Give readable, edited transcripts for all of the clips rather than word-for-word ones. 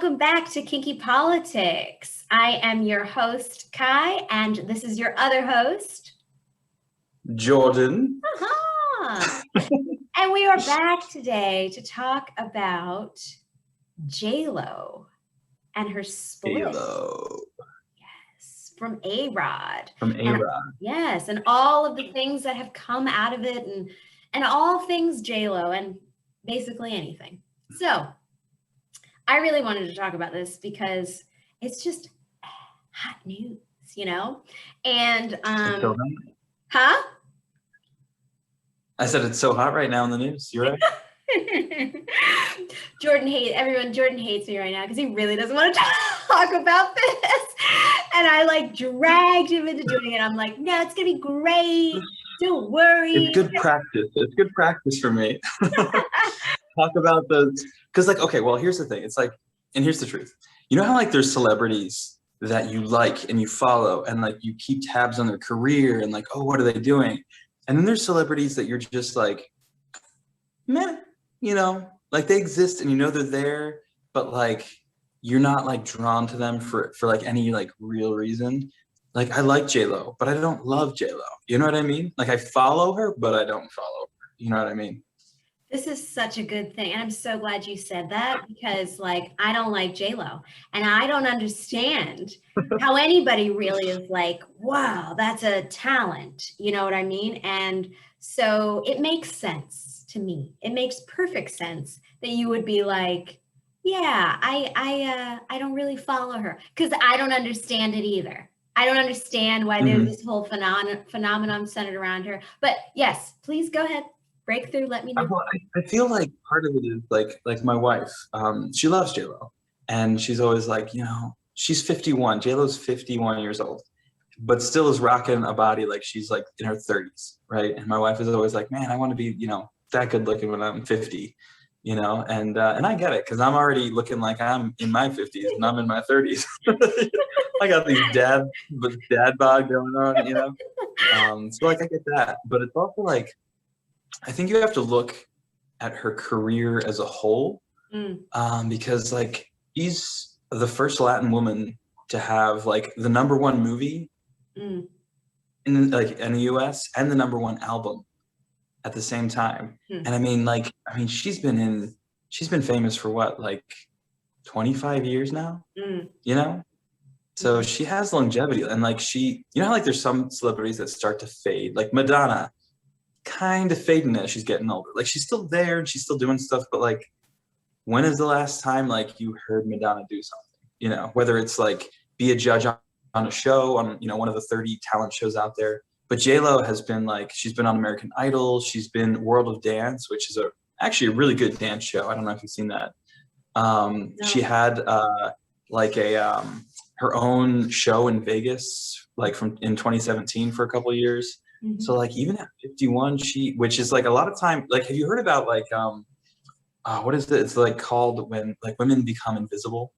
welcome back to Kinky Politics. I am your host, Kai, and this is your other host, Jordan. And we are back today to talk about J.Lo and her split. JLO. Yes, from Arod. From Arod. Yes, and all of the things that have come out of it and all things J.Lo and basically anything. So, I really wanted to talk about this because it's just hot news, you know? And, So huh? I said it's so hot right now in the news. You're right. Jordan hates me right now because he really doesn't want to talk about this. And I dragged him into doing it. I'm like, no, it's going to be great. Don't worry. It's good practice. It's good practice for me. Talk about those. Because okay, well, here's the thing. It's and here's the truth. You know how there's celebrities that you like and you follow and you keep tabs on their career and oh, what are they doing? And then there's celebrities that you're just meh, they exist and they're there, but you're not drwn to them for any real reason. I like J.Lo, but I don't love J.Lo. You know what I mean? I follow her, but I don't follow her. You know what I mean? This is such a good thing. And I'm so glad you said that because I don't like J.Lo and I don't understand how anybody really is wow, that's a talent. You know what I mean? And so it makes sense to me. It makes perfect sense that you would be yeah, I don't really follow her because I don't understand it either. I don't understand why there's this whole phenomenon centered around her. But yes, please go ahead. Breakthrough, let me know. I feel part of it is my wife. She loves J.Lo, and she's always she's 51. J.Lo's 51 years old, but still is rocking a body she's in her 30s, right? And my wife is always man, I want to be that good looking when I'm 50, and I get it because I'm already looking like I'm in my 50s and I'm in my 30s. I got these dad bod going on, so I get that, but it's also I think you have to look at her career as a whole, because she's the first Latin woman to have the number one movie in the U.S. and the number one album at the same time. And I mean, she's been famous for what 25 years now, So she has longevity and she, how there's some celebrities that start to fade, Madonna. Kind of fading as she's getting older. She's still there and she's still doing stuff, but when is the last time you heard Madonna do something? Whether it's be a judge on a show on one of the 30 talent shows out there. But J.Lo has been she's been on American Idol, she's been World of Dance, which is actually a really good dance show. I don't know if you've seen that. No. She had her own show in Vegas in 2017 for a couple of years. Mm-hmm. So even at 51, which is a lot of time, have you heard about what is it? It's called when women become invisible.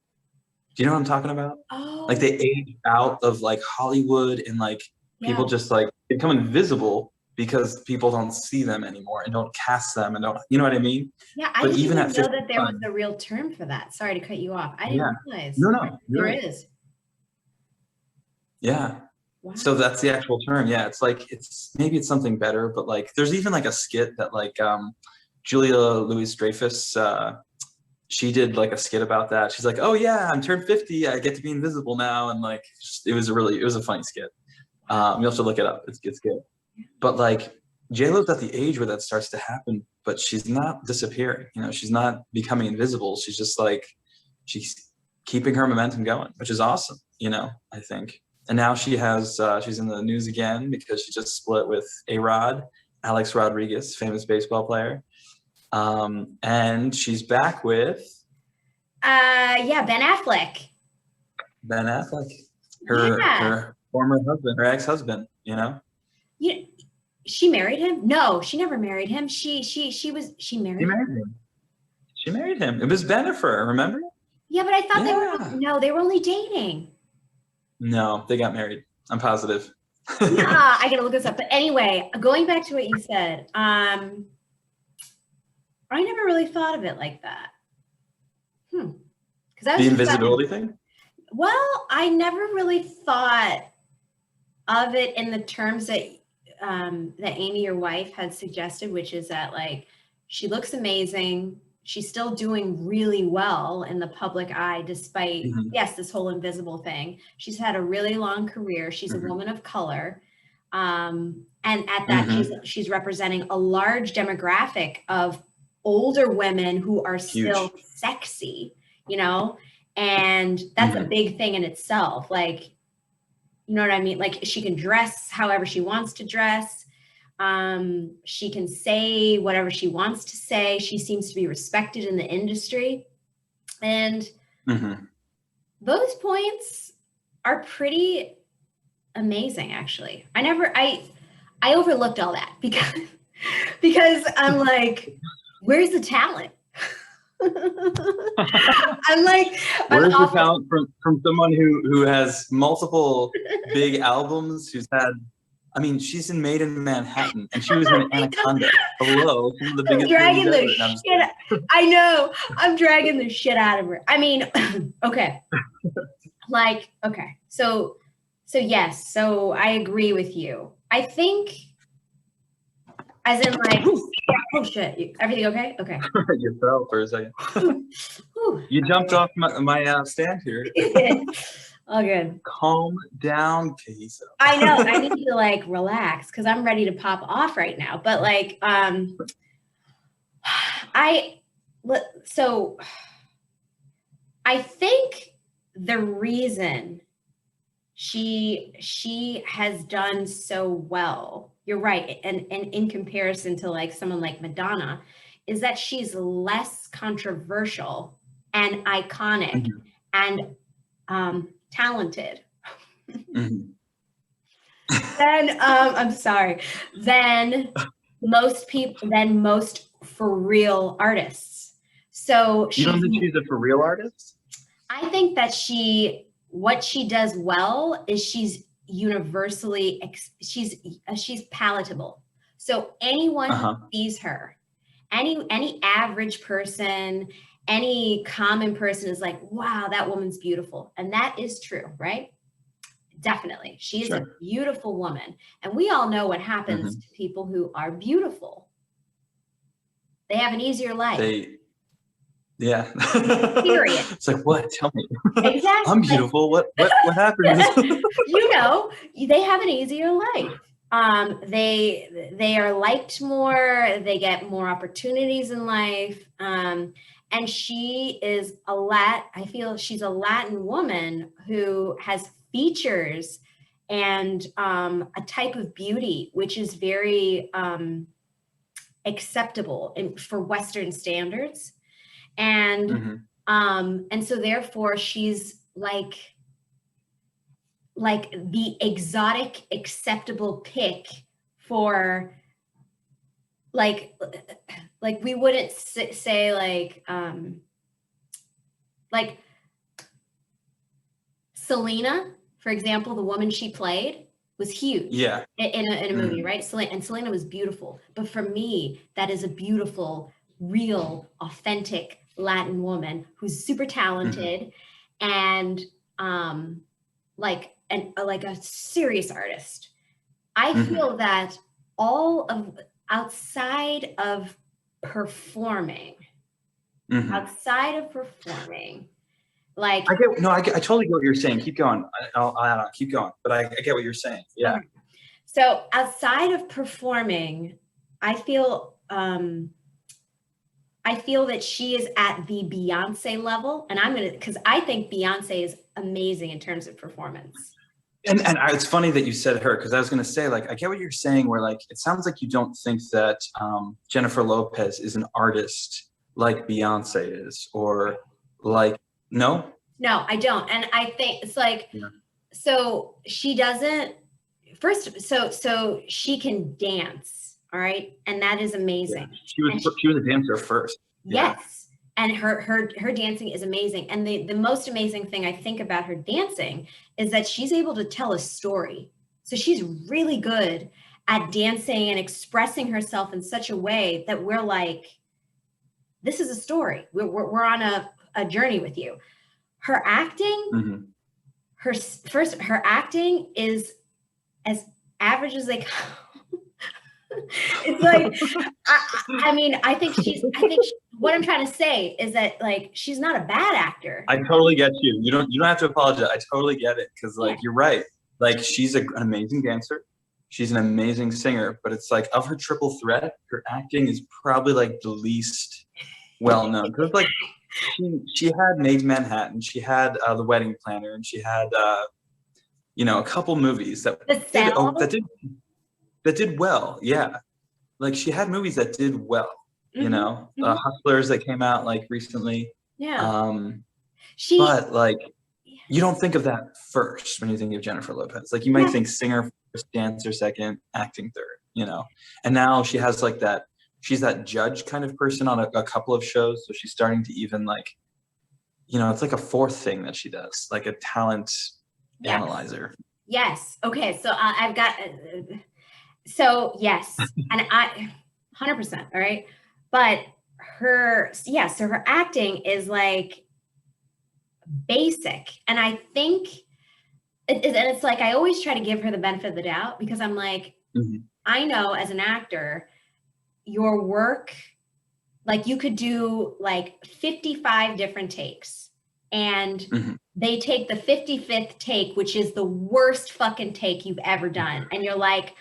Do you know what I'm talking about? Oh. They age out of Hollywood and people just become invisible because people don't see them anymore and don't cast them and don't, you know what I mean? Yeah, I didn't even know that there was a real term for that. Sorry to cut you off. I didn't realize. No. There is. Yeah. Wow. So that's the actual term. Yeah, it's maybe it's something better, but there's even a skit that Julia Louis-Dreyfus, she did a skit about that. She's oh yeah, I'm turned 50, I get to be invisible now, and it was a funny skit. You have to look it up. It's good. But J.Lo's at the age where that starts to happen, but she's not disappearing. She's not becoming invisible. She's just she's keeping her momentum going, which is awesome. I think. And now she has, she's in the news again because she just split with Arod, Alex Rodriguez, famous baseball player. And she's back with... Ben Affleck. Ben Affleck. Her former husband, her ex-husband, She married him? No, she never married him. She married him. She married him. It was Bennifer, remember? Yeah, but I thought they were only dating. No, they got married. I'm positive. I gotta look this up. But anyway, going back to what you said, I never really thought of it like that. because I The was invisibility thing? well, I never really thought of it in the terms that that Amy, your wife, had suggested, which is that like she looks amazing. She's still doing really well in the public eye, despite Mhm. yes, this whole invisible thing. She's had a really long career. She's a Mhm. woman of color, and at that, Mhm. she's representing a large demographic of older women who are still Huge. sexy, you know, and that's a Mhm. big thing in itself. Like you know what I mean? Like she can dress however she wants to dress. She can say whatever she wants to say. She seems to be respected in the industry. And Mhm. those points are pretty amazing, actually. I overlooked all that because because I'm like, where's the talent? I'm like, I'm Where's the awful. talent from someone who has multiple big albums, who's had, I mean, she's in Made in Manhattan, and she was in Anaconda. Hello, some of the I'm biggest movies dragging the ever. And I'm just shit. I know. I'm dragging the shit out of her. I mean, okay. Like, okay. So yes. So I agree with you. I think, as in, like, oh shit. Everything okay? Okay. you fell for a second. Whew. You jumped off my stand here. All good. Calm down, Kahisa. I know. I need to like relax because I'm ready to pop off right now. But like, I so I think the reason she has done so well, you're right, and in comparison to like someone like Madonna, is that she's less controversial and iconic Mhm. and talented Mhm. than I'm sorry, than most for real artists. So You don't she's think she's a for real artist? I think that what she does well is she's palatable. So anyone who Uh-huh. sees her, any average person, any common person is like, wow, that woman's beautiful. And that is true, right? Definitely. She is a Sure. beautiful woman. And we all know what happens Mhm. to people who are beautiful. They have an easier life. They, yeah. Period. It's like, what? Tell me. Exactly. I'm Like, beautiful. What happened? you know, they have an easier life. They are liked more. They get more opportunities in life. And she is I feel she's a Latin woman who has features and a type of beauty which is very acceptable for Western standards. Mhm. And so therefore she's like the exotic acceptable pick for like we wouldn't say like Selena, for example, the woman she played was huge Yeah. in a movie, Mhm. right? And Selena was beautiful, but for me that is a beautiful, real, authentic Latin woman who's super Mhm. talented and um like a serious artist. I Mhm. feel that all of outside of performing, Mhm. outside of performing, like, I totally get what you're saying. Keep going. I'll add on. Keep going. But I get what you're saying. Yeah. okay. So outside of performing, I feel I feel that she is at the Beyonce level, and because I think Beyonce is amazing in terms of performance. It's funny that you said her, because I was going to say, like, I get what you're saying, where like it sounds like you don't think that Jennifer Lopez is an artist like Beyonce is, or like, no. No, I don't, and I think it's like Yeah. so she doesn't first so she can dance, all right, and that is Yeah. amazing. And She was a dancer first. Yeah. yes, and her dancing is amazing, and the most amazing thing I think about her dancing is that she's able to tell a story. So she's really good at dancing and expressing herself in such a way that we're like, this is a story. We're on a journey with you. her acting, Mhm. her acting is as average as they come. It's like, I mean, what I'm trying to say is that like, she's not a bad actor. I totally get you. You don't have to apologize. I totally get it. Cause like, Yeah. you're right. Like she's an amazing dancer. She's an amazing singer, but it's like of her triple threat, her acting is probably like the least well known. Cause like she had Made in Manhattan, she had The Wedding Planner, and she had you know, a couple movies that The did Cell. that did well. Yeah. Like she had movies that did well, you Mhm, know, mhm. Hustlers that came out like recently. Yeah. But like you don't think of that first when you think of Jennifer Lopez. Like you might Yeah. think singer first, dancer second, acting third, you know. And now she has like that. She's that judge kind of person on a couple of shows, so she's starting to even like, you know, it's like a fourth thing that she does, like a talent Yes. analyzer. Yes. Okay. So I've got. So yes, and 100%. All right, but so her acting is like basic, and I think and it's like I always try to give her the benefit of the doubt because I'm like, Mhm. I know as an actor, your work, like you could do like 55 different takes and Mhm. they take the 55th take, which is the worst fucking take you've ever done. And you're like,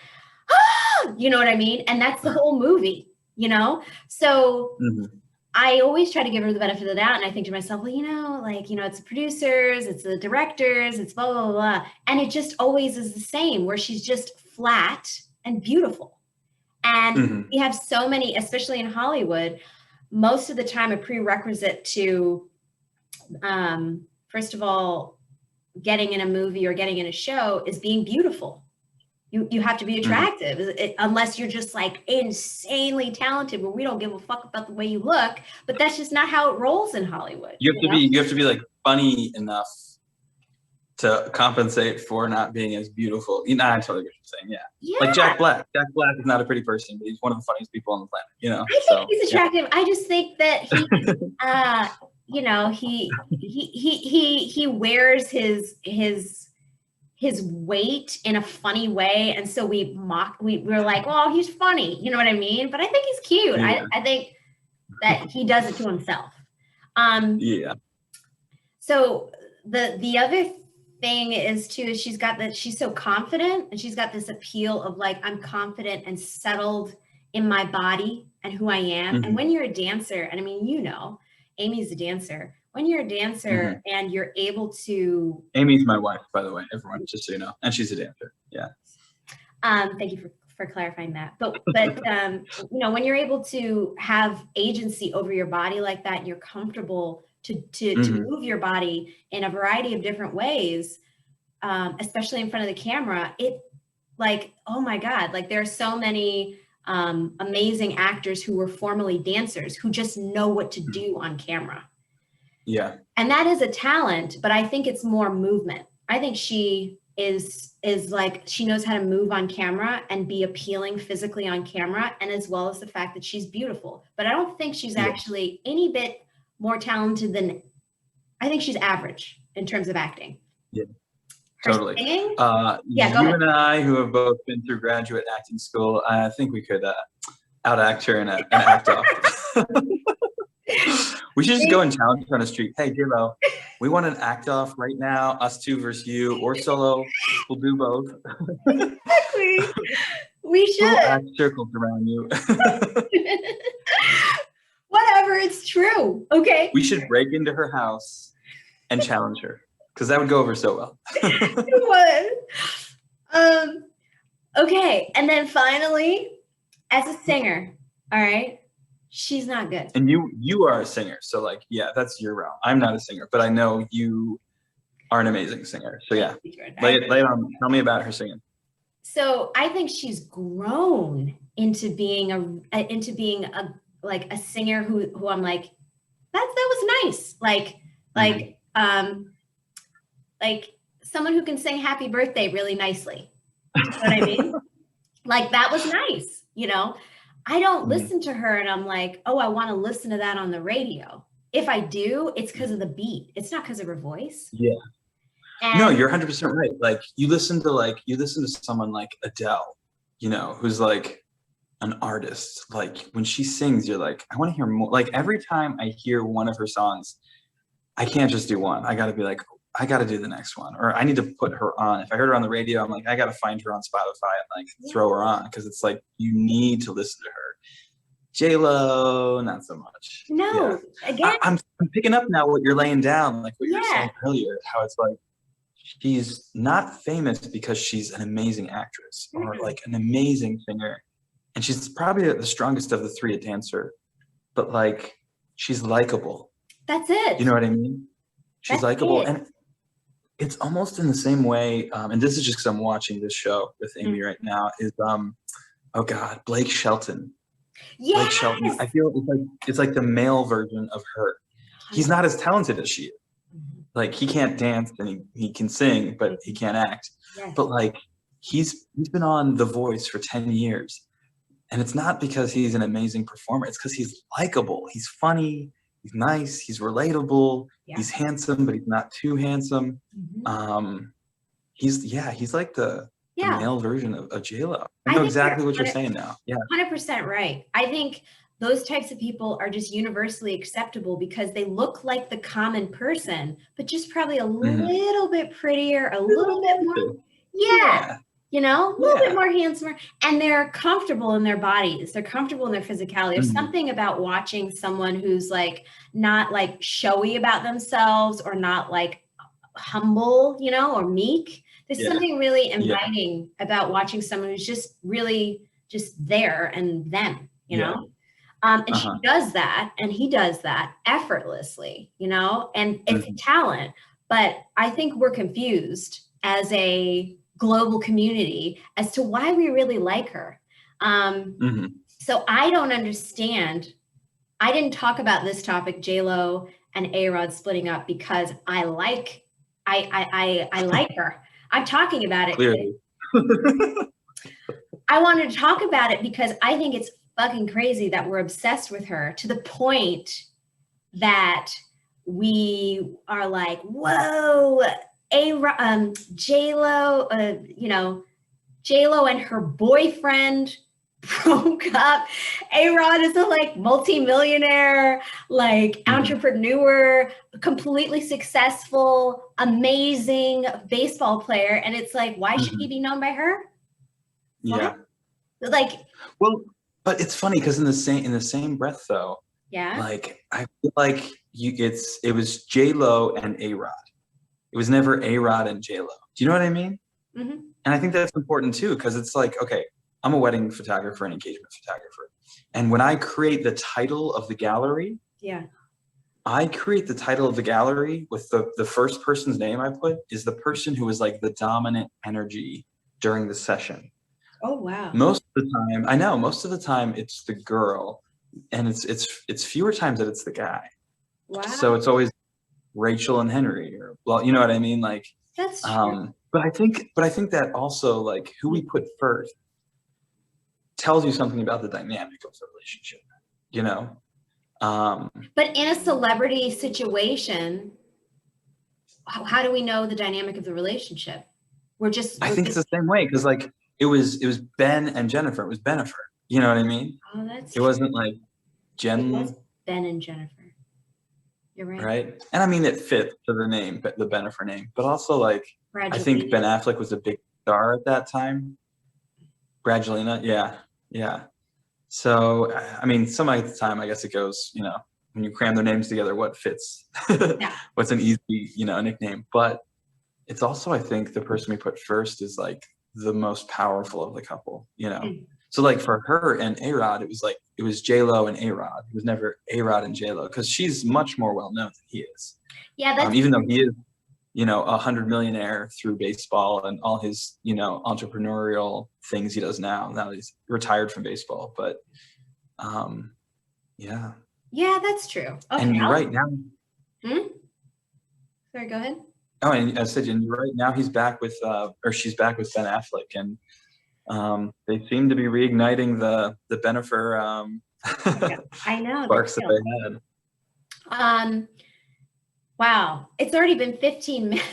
ah, you know what I mean? And that's the whole movie, you know? So Mhm. I always try to give her the benefit of the doubt. And I think to myself, well, you know, like, you know, it's the producers, it's the directors, it's blah, blah, blah, blah. And it just always is the same where she's just flat and beautiful. And Mhm. we have so many, especially in Hollywood, most of the time a prerequisite to, first of all, getting in a movie or getting in a show is being beautiful. You have to be Mhm. attractive unless you're just like insanely talented where we don't give a fuck about the way you look, but that's just not how it rolls in Hollywood. You have to be like funny enough to compensate for not being as beautiful. You know, I totally get what you're saying. Yeah. Like Yeah. Jack Black. Jack Black is not a pretty person, but he's one of the funniest people on the planet, you know? I think So, he's yeah. attractive. I just think that you know, he wears his weight in a funny way. And so we're like, oh, he's funny. You know what I mean? But I think he's cute. Yeah. I think that he does it to himself. Yeah. So the other thing is too, is she's so confident and she's got this appeal of like, I'm confident and settled in my body and who I am. And Mhm. when you're a dancer, and I mean, you know, Amy's a dancer. When you're a dancer and you're able to, Amy's my wife, by the way, everyone, just so you know. And she's a dancer. Yeah. thank you for clarifying that. But you know, when you're able to have agency over your body like that, and you're comfortable to move your body in a variety of different ways, especially in front of the camera, it like, oh my God, like there are so many amazing actors who were formerly dancers who just know what to do on camera. Yeah. And that is a talent, but I think it's more movement. I think she is like, she knows how to move on camera and be appealing physically on camera, and as well as the fact that she's beautiful. But I don't think she's Yeah. actually any bit more talented than, I think she's average in terms of acting. Yeah. Her Totally. singing? Yeah, Yeah, go you ahead. and I, who have both been through graduate acting school, I think we could out act her and act off. We should just go and challenge her on the street. Hey, JLO, we want an act off right now, us two versus you, or solo. We'll do both. Exactly. We We'll should. act circles around you. Whatever, it's true. Okay. We should break into her house and challenge her, because that would go over so well. It would. Okay. And then finally, as a singer, all right, she's not good. And you are a singer, so like, yeah, that's your realm. I'm not a singer, but I know you are an amazing singer. So yeah, lay it on. Tell me about her singing. So I think she's grown into being a like a singer who I'm like, that was nice. Like someone who can sing Happy Birthday really nicely. You know what I mean? Like that was nice, you know. I don't listen to her and I'm like, oh, I want to listen to that on the radio. if I do, it's because of the beat. It's not because of her voice. Yeah. And No, you're 100% right. Like you listen to someone like Adele, you know, who's like an artist. Like when she sings, you're like, I want to hear more. Like every time I hear one of her songs, I can't just do one. I got to be like, I got to do the next one, or I need to put her on. If I heard her on the radio, I'm like, I got to find her on Spotify and like throw her on, because it's like you need to listen to her. J.Lo, not so much. no, Yeah. again, I'm picking up now what you're laying down, like what you were yeah, saying earlier, how it's like she's not famous because she's an amazing actress or like an amazing singer, and she's probably the strongest of the three, a dancer, but like she's likable. that's it. You know what I mean? She's That's likable, it. and it's almost in the same way. And this is just because I'm watching this show with Amy right now. Is oh God, Blake Shelton. Yes. Blake Shelton. I feel it's like the male version of her. He's not as talented as she is. Like he can't dance and he can sing, but he can't act. Yes. But like he's been on The Voice for 10 years. And it's not because he's an amazing performer. It's because he's likable. He's funny. He's nice. He's relatable. Yeah. He's handsome, but he's not too handsome. He's like the male version of JLo. I know exactly what you're saying now. Yeah. 100% right. I think those types of people are just universally acceptable because they look like the common person, but just probably a little bit prettier, a little bit more. Yeah. You know, a little bit more handsomer, and they're comfortable in their bodies. They're comfortable in their physicality. There's something about watching someone who's like not like showy about themselves or not like humble, you know, or meek. There's something really inviting about watching someone who's just really just there and them, you know? And she does that, and he does that effortlessly, you know, and it's a talent. But I think we're confused as a global community as to why we really like her. So I don't understand. I didn't talk about this topic, JLo and Arod splitting up, because I like her. I'm talking about it. Clearly. I wanted to talk about it because I think it's fucking crazy that we're obsessed with her to the point that we are like, whoa, JLo, you know, JLo and her boyfriend broke up. Arod is a like multi-millionaire, like entrepreneur, completely successful, amazing baseball player. And it's like, why should he be known by her? Yeah. Like, well, but it's funny because in the same breath though, like I feel like it was JLo and Arod. It was never Arod and JLo. Do you know what I mean? And I think that's important too, because it's like, okay, I'm a wedding photographer and engagement photographer. And when I create the title of the gallery, I create the title of the gallery with the first person's name I put is the person who was like the dominant energy during the session. Oh, wow. Most of the time it's the girl, and it's fewer times that it's the guy. Wow. So it's always Rachel and Henry, or, well, you know what I mean? Like, that's true. But I think that also, like, who we put first tells you something about the dynamic of the relationship, you know? But in a celebrity situation, how do we know the dynamic of the relationship? I think it's the same way, because like it was Ben and Jennifer. It was Bennifer. You know what I mean? Oh, that's it wasn't like Jen. It was Ben and Jennifer. You're right. Right? And I mean, it fit to the name, the Bennifer name, but also like, I think Ben Affleck was a big star at that time. Brangelina, yeah. So, I mean, some of the time, I guess it goes, you know, when you cram their names together, what fits? What's an easy, you know, nickname? But it's also, I think, the person we put first is like the most powerful of the couple, you know? So like for her and Arod, it was JLo and Arod. It was never Arod and JLo, because she's much more well known than he is. Yeah, that's even though he is, you know, 100 millionaire through baseball and all his, you know, entrepreneurial things he does now. Now he's retired from baseball, but yeah. Yeah, that's true. Okay, and right now. Sorry, go ahead. Oh, and I said, and right now she's back with Ben Affleck, and they seem to be reigniting the Bennifer I know sparks that they had. Wow, it's already been 15 minutes.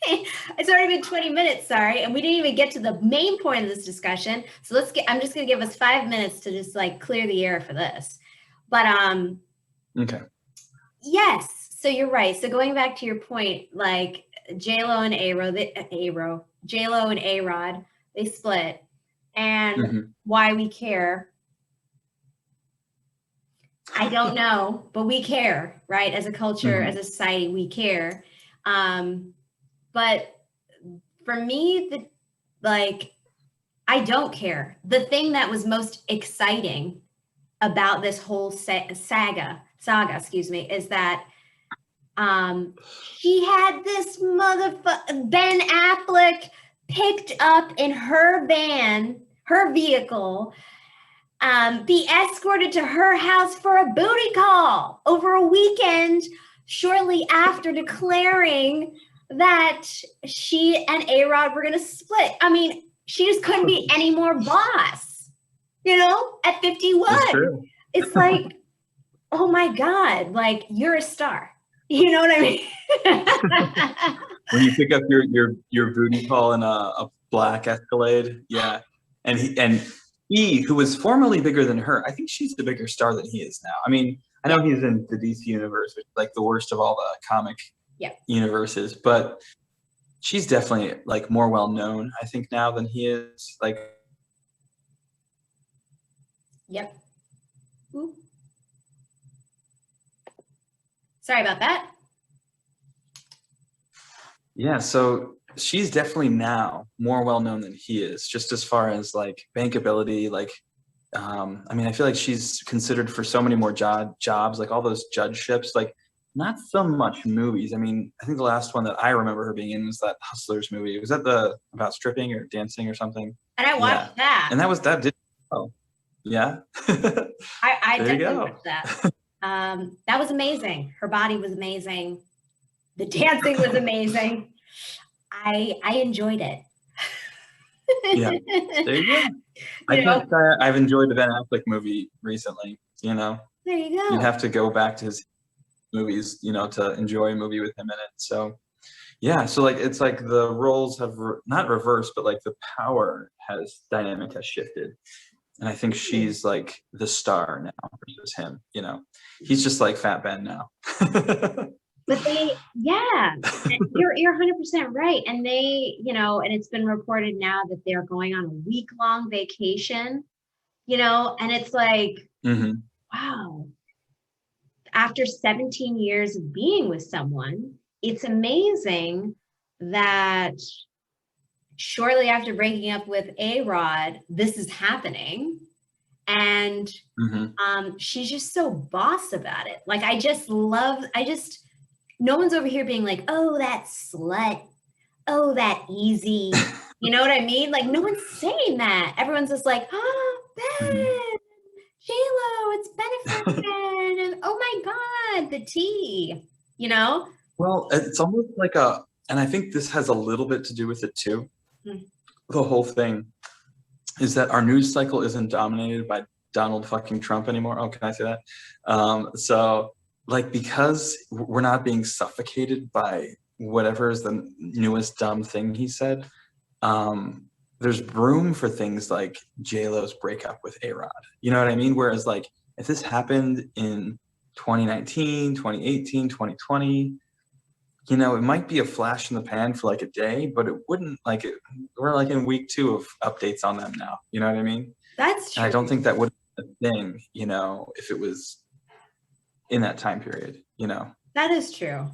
It's already been 20 minutes, sorry. And we didn't even get to the main point of this discussion. So I'm just gonna give us 5 minutes to just like clear the air for this. But Okay. yes, so you're right. So going back to your point, like J.Lo and J.Lo and Arod, they split. And why we care, I don't know, but we care, right? As a culture, as a society, we care. But for me, I don't care. The thing that was most exciting about this whole saga, excuse me, is that she had this Ben Affleck picked up in her van, her vehicle, be escorted to her house for a booty call over a weekend, shortly after declaring that she and Arod were going to split. I mean, she just couldn't be any more boss, at 51. It's like, oh my God, like you're a star. You know what I mean? When you pick up your booty call in a black Escalade, yeah. And he, who was formerly bigger than her, I think she's the bigger star than he is now. I mean, I know he's in the DC universe, which is like the worst of all the comic universes, but she's definitely like more well known, I think, now than he is. Like, yep. Ooh. Sorry about that. Yeah, so she's definitely now more well known than he is, just as far as like bankability. Like, I mean, I feel like she's considered for so many more jobs, like all those judgeships. Like, not so much movies. I mean, I think the last one that I remember her being in was that Hustlers movie. Was that about stripping or dancing or something? And I watched that. And that did. Oh, yeah. I definitely watched that. That was amazing. Her body was amazing. The dancing was amazing. I enjoyed it. Yeah, there you go. I've enjoyed the Ben Affleck movie recently. There you go. You'd have to go back to his movies, to enjoy a movie with him in it. So, yeah. So like, it's like the roles have not reversed, but like the power dynamic has shifted. And I think she's like the star now versus him. He's just like Fat Ben now. But you're 100% right. And they, and it's been reported now that they're going on a week-long vacation, and it's like, wow, after 17 years of being with someone, it's amazing that shortly after breaking up with Arod, this is happening. And she's just so boss about it. Like, no one's over here being like, oh, that slut. Oh, that easy. You know what I mean? Like, no one's saying that. Everyone's just like, oh, Ben, J.Lo, it's Bennifer again. And oh my God, the tea, Well, it's almost like and I think this has a little bit to do with it too. The whole thing is that our news cycle isn't dominated by Donald fucking Trump anymore. Oh, can I say that? So, like, because we're not being suffocated by whatever is the newest dumb thing he said, there's room for things like JLo's breakup with Arod. You know what I mean? Whereas, like, if this happened in 2019, 2018, 2020, it might be a flash in the pan for like a day, but it wouldn't we're like in week 2 of updates on them now. You know what I mean? That's true. And I don't think that would be a thing, if it was in that time period, That is true.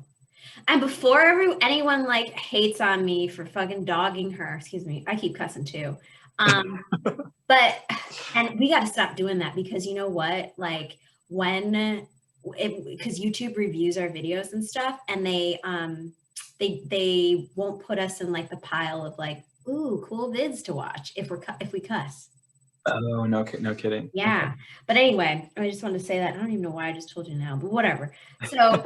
And before anyone like hates on me for fucking dogging her, excuse me, I keep cussing too. And we got to stop doing that, because you know what? Like, because YouTube reviews our videos and stuff, and they won't put us in like the pile of like, ooh, cool vids to watch if we cuss. Oh, no kidding. Yeah. Okay. But anyway, I just wanted to say that. I don't even know why I just told you now, but whatever. So,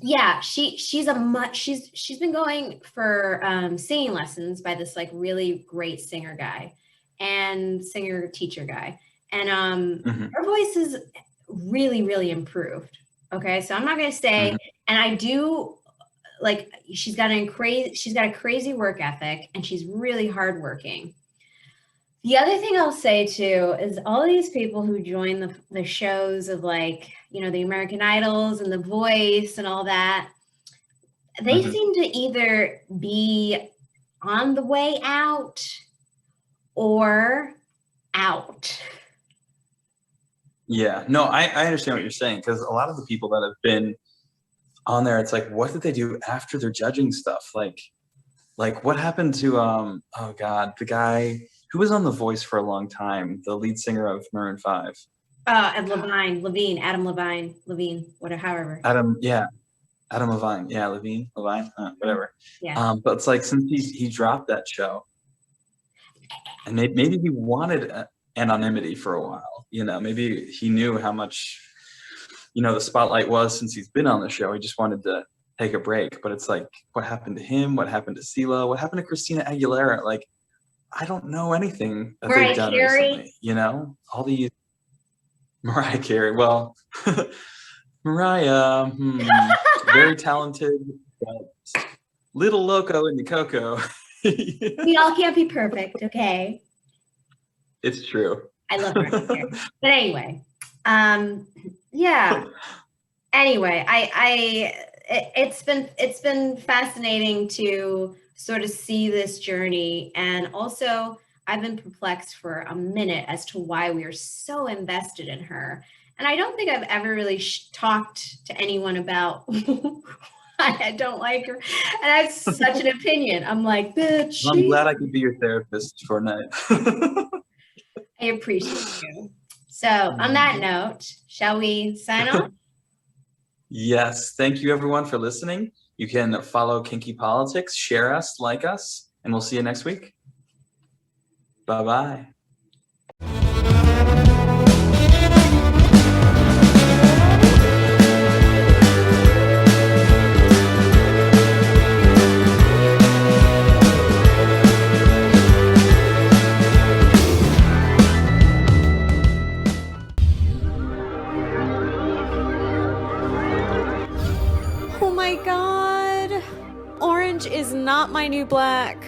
yeah, she's been going for singing lessons by this like really great singer teacher guy. And her voice is really, really improved Okay, so I'm not gonna stay. Mhm. And I do like she's got a crazy work ethic and she's really hardworking. The other thing I'll say too is all these people who join the shows of like, the American Idols and The Voice and all that, they Mhm. seem to either be on the way out or out. Yeah, no, I understand what you're saying because a lot of the people that have been on there, it's like, what did they do after their judging stuff? Like what happened to oh god, the guy who was on The Voice for a long time, the lead singer of Maroon 5. And Adam Levine, whatever, however. Adam, yeah, Adam Levine, yeah, Levine, whatever. Yeah. But it's like since he dropped that show, and maybe he wanted anonymity for a while. Maybe he knew how much the spotlight was since he's been on the show. He just wanted to take a break. But it's like, what happened to him? What happened to CeeLo? What happened to Christina Aguilera? Like, I don't know anything that they've Mariah done Carey. recently. All these Mariah Carey. Well, Mariah, very talented, but little loco in the coco. We all can't be perfect, okay? It's true. I love Mariah Carey. But anyway, yeah. Anyway, it's been fascinating to sort of see this journey, and also I've been perplexed for a minute as to why we are so invested in her. And I don't think I've ever really talked to anyone about why I don't like her. And I have such an opinion. I'm like, bitch. I'm glad I could be your therapist for a night. I appreciate you. So on that note, shall we sign off? Yes. Thank you everyone for listening. You can follow Kinky Politics, share us, like us, and we'll see you next week. Bye-bye. Oh my god. Orange is not my new black.